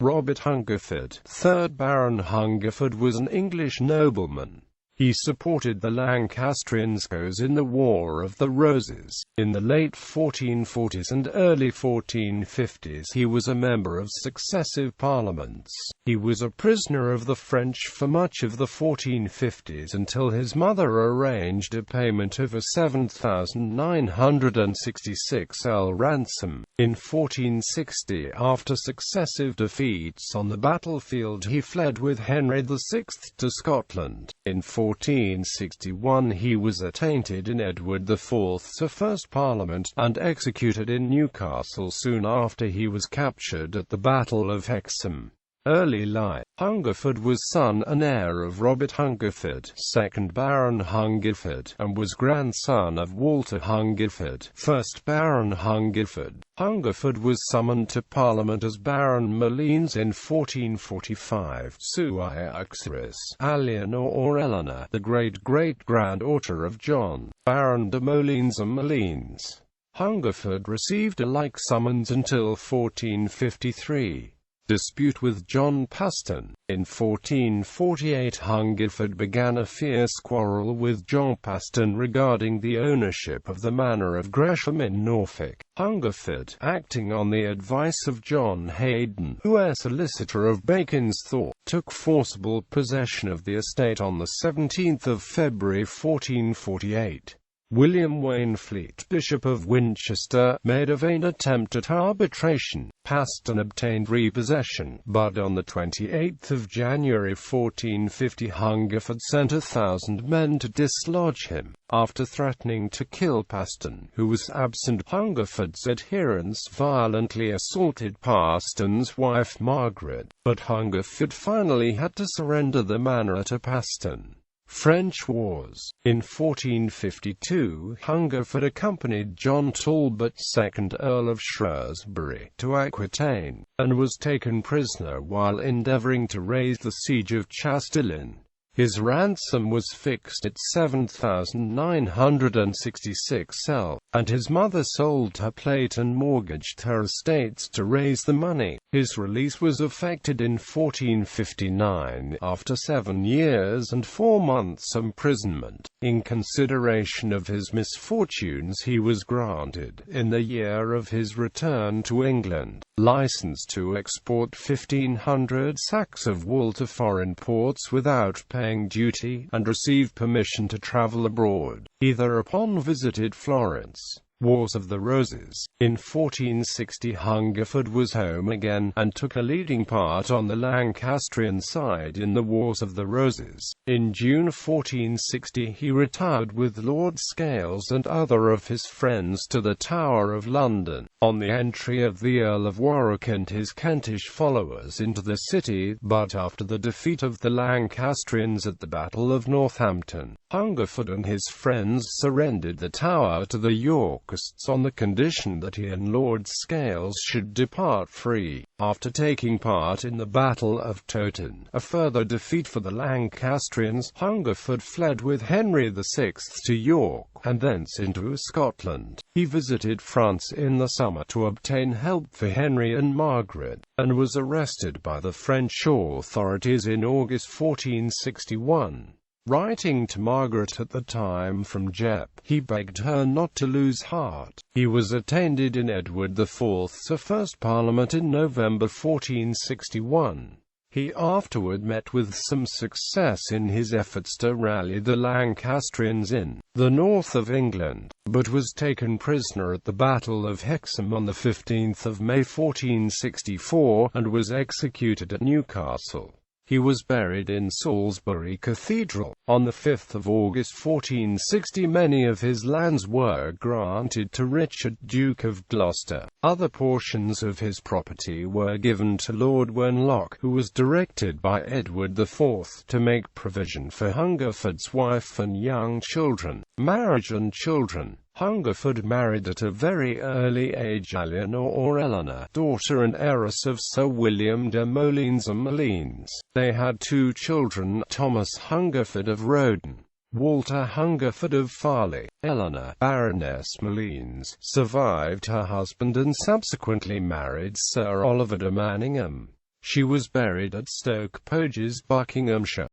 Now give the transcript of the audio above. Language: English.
Robert Hungerford, 3rd Baron Hungerford, was an English nobleman. He supported the Lancastrians in the War of the Roses. In the late 1440s and early 1450s he was a member of successive parliaments. He was a prisoner of the French for much of the 1450s until his mother arranged a payment of a 7,966 ransom. In 1460, after successive defeats on the battlefield, he fled with Henry VI to Scotland. In 1461 he was attainted in Edward IV's first Parliament, and executed in Newcastle soon after he was captured at the Battle of Hexham. Early life. Hungerford was son and heir of Robert Hungerford, 2nd Baron Hungerford, and was grandson of Walter Hungerford, 1st Baron Hungerford. Hungerford was summoned to Parliament as Baron Malines in 1445, sua exeris aliena or Eleanor, the great-great-granddaughter of John, Baron de Molines and Malines. Hungerford received a like summons until 1453. Dispute with John Pastan. In 1448 Hungerford began a fierce quarrel with John Pastan regarding the ownership of the manor of Gresham in Norfolk. Hungerford, acting on the advice of John Hayden, who was solicitor of Bacon's Thorpe, took forcible possession of the estate on 17 February 1448. William Waynflete, Bishop of Winchester, made a vain attempt at arbitration. Pastan obtained repossession, but on 28 January 1450 Hungerford sent 1,000 men to dislodge him. After threatening to kill Pastan, who was absent, Hungerford's adherents violently assaulted Pastan's wife Margaret, but Hungerford finally had to surrender the manor to Pastan. French Wars. In 1452, Hungerford accompanied John Talbot, 2nd Earl of Shrewsbury, to Aquitaine, and was taken prisoner while endeavouring to raise the siege of Chastillon. His ransom was fixed at 7,966 and his mother sold her plate and mortgaged her estates to raise the money. His release was effected in 1459, after 7 years and 4 months' imprisonment. In consideration of his misfortunes he was granted, in the year of his return to England, license to export 1,500 sacks of wool to foreign ports without paying duty, and received permission to travel abroad. He thereupon visited Florence. Wars of the Roses. In 1460 Hungerford was home again, and took a leading part on the Lancastrian side in the Wars of the Roses. In June 1460 he retired with Lord Scales and other of his friends to the Tower of London. On the entry of the Earl of Warwick and his Kentish followers into the city, but after the defeat of the Lancastrians at the Battle of Northampton, Hungerford and his friends surrendered the Tower to the Yorkists on the condition that he and Lord Scales should depart free. After taking part in the Battle of Towton, a further defeat for the Lancastrians, Hungerford fled with Henry VI to York, and thence into Scotland. He visited France in the summer to obtain help for Henry and Margaret, and was arrested by the French authorities in August 1461. Writing to Margaret at the time from Jep, he begged her not to lose heart. He was attainted in Edward IV's first Parliament in November 1461. He afterward met with some success in his efforts to rally the Lancastrians in the north of England, but was taken prisoner at the Battle of Hexham on 15 May 1464, and was executed at Newcastle. He was buried in Salisbury Cathedral. On 5 August 1460 many of his lands were granted to Richard, Duke of Gloucester. Other portions of his property were given to Lord Wenlock, who was directed by Edward IV to make provision for Hungerford's wife and young children. Marriage and children. Hungerford married at a very early age Eleanor, daughter and heiress of Sir William de Molines and Malines. They had 2 children, Thomas Hungerford of Roden, Walter Hungerford of Farley. Eleanor, Baroness Malines, survived her husband and subsequently married Sir Oliver de Manningham. She was buried at Stoke Poges, Buckinghamshire.